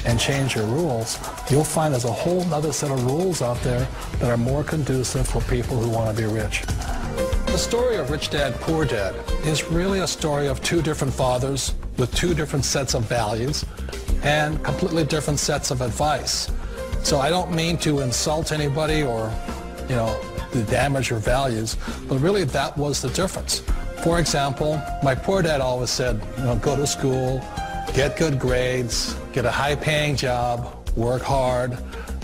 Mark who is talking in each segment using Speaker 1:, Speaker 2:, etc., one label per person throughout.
Speaker 1: and change your rules, you'll find there's a whole other set of rules out there that are more conducive for people who want to be rich. The story of Rich Dad, Poor Dad is really a story of two different fathers with two different sets of values and completely different sets of advice. So I don't mean to insult anybody or, to damage your values, but really that was the difference. For example, my poor dad always said, go to school, get good grades, get a high-paying job, work hard,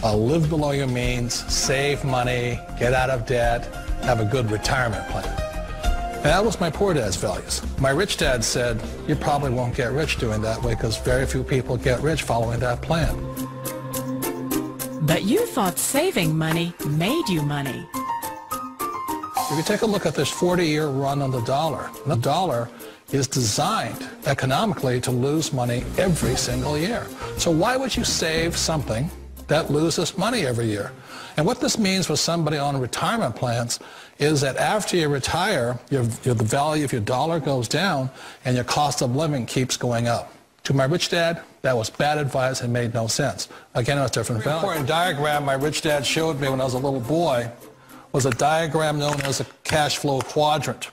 Speaker 1: live below your means, save money, get out of debt, have a good retirement plan. And that was my poor dad's values. My rich dad said, you probably won't get rich doing that way because very few people get rich following that plan.
Speaker 2: But you thought saving money made you money.
Speaker 1: If you take a look at this 40-year run on the dollar is designed economically to lose money every single year. So why would you save something that loses money every year? And what this means for somebody on retirement plans is that after you retire, the value of your dollar goes down and your cost of living keeps going up. To my rich dad, that was bad advice and made no sense. Again, it was different value. An important diagram my rich dad showed me when I was a little boy was a diagram known as a cash flow quadrant.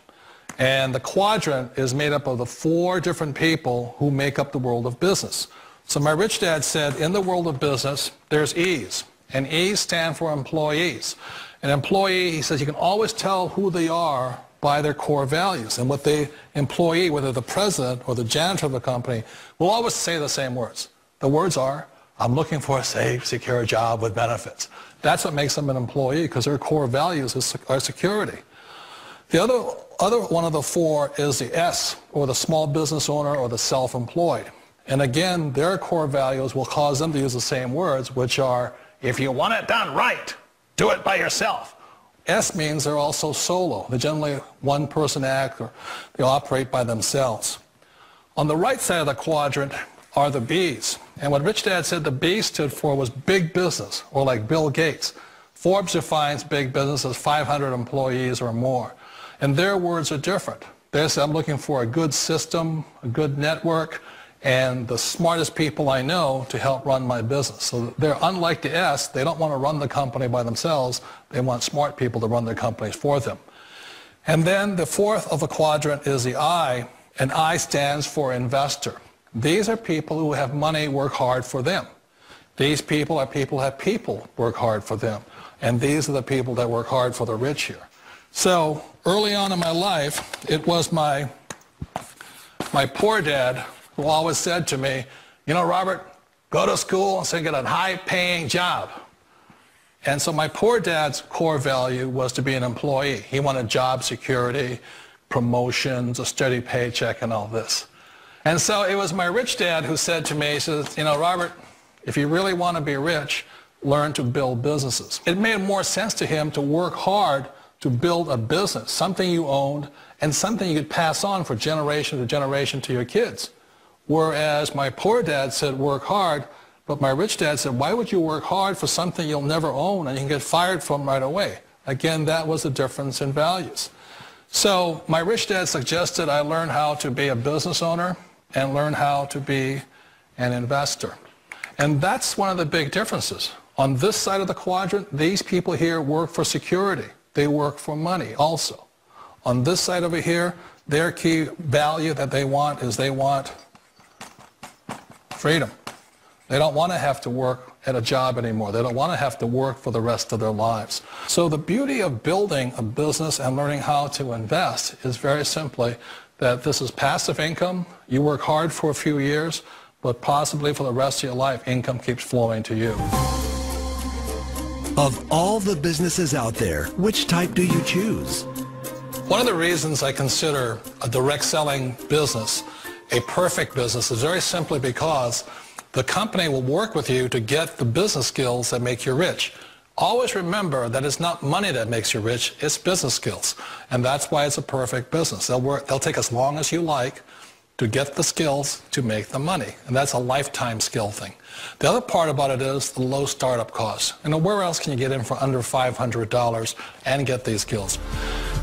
Speaker 1: And the quadrant is made up of the 4 different people who make up the world of business. So my rich dad said, in the world of business, there's E's. And E's stand for employees. An employee, he says, you can always tell who they are by their core values. And what the employee, whether the president or the janitor of the company, will always say the same words. The words are, I'm looking for a safe, secure job with benefits. That's what makes them an employee, because their core values are security. The other one of the 4 is the S, or the small business owner or the self-employed. And again, their core values will cause them to use the same words, which are, if you want it done right, do it by yourself. S means they're also solo. They're generally one-person act, or they operate by themselves. On the right side of the quadrant are the B's. And what Rich Dad said the B stood for was big business, or like Bill Gates. Forbes defines big business as 500 employees or more. And their words are different. They say, I'm looking for a good system, a good network, and the smartest people I know to help run my business. So they're unlike the S. They don't want to run the company by themselves. They want smart people to run their companies for them. And then the 4th of the quadrant is the I, and I stands for investor. These are people who have money work hard for them. These people are people who have people work hard for them. And these are the people that work hard for the rich here. So early on in my life, it was my poor dad who always said to me, Robert, go to school and get a high-paying job. And so my poor dad's core value was to be an employee. He wanted job security, promotions, a steady paycheck, and all this. And so it was my rich dad who said to me, he says, Robert, if you really want to be rich, learn to build businesses. It made more sense to him to work hard to build a business, something you owned, and something you could pass on for generation to generation to your kids. Whereas my poor dad said work hard, but my rich dad said, why would you work hard for something you'll never own and you can get fired from right away? Again, that was the difference in values. So my rich dad suggested I learn how to be a business owner and learn how to be an investor. And that's one of the big differences. On this side of the quadrant, these people here work for security. They work for money also. On this side over here, their key value that they want is they want freedom. They don't want to have to work at a job anymore. They don't want to have to work for the rest of their lives. So the beauty of building a business and learning how to invest is very simply that this is passive income. You work hard for a few years, but possibly for the rest of your life, income keeps flowing to you.
Speaker 3: Of all the businesses out there, which type do you choose?
Speaker 1: One of the reasons I consider a direct selling business a perfect business is very simply because the company will work with you to get the business skills that make you rich. Always remember that it's not money that makes you rich, it's business skills. And that's why it's a perfect business. They'll take as long as you like to get the skills to make the money. And that's a lifetime skill thing. The other part about it is the low startup costs. Where else can you get in for under $500 and get these skills?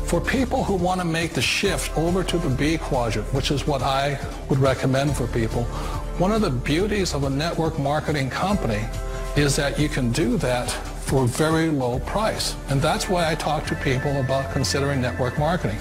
Speaker 1: For people who want to make the shift over to the B quadrant, which is what I would recommend for people, One of the beauties of a network marketing company is that you can do that for a very low price. And that's why I talk to people about considering network marketing.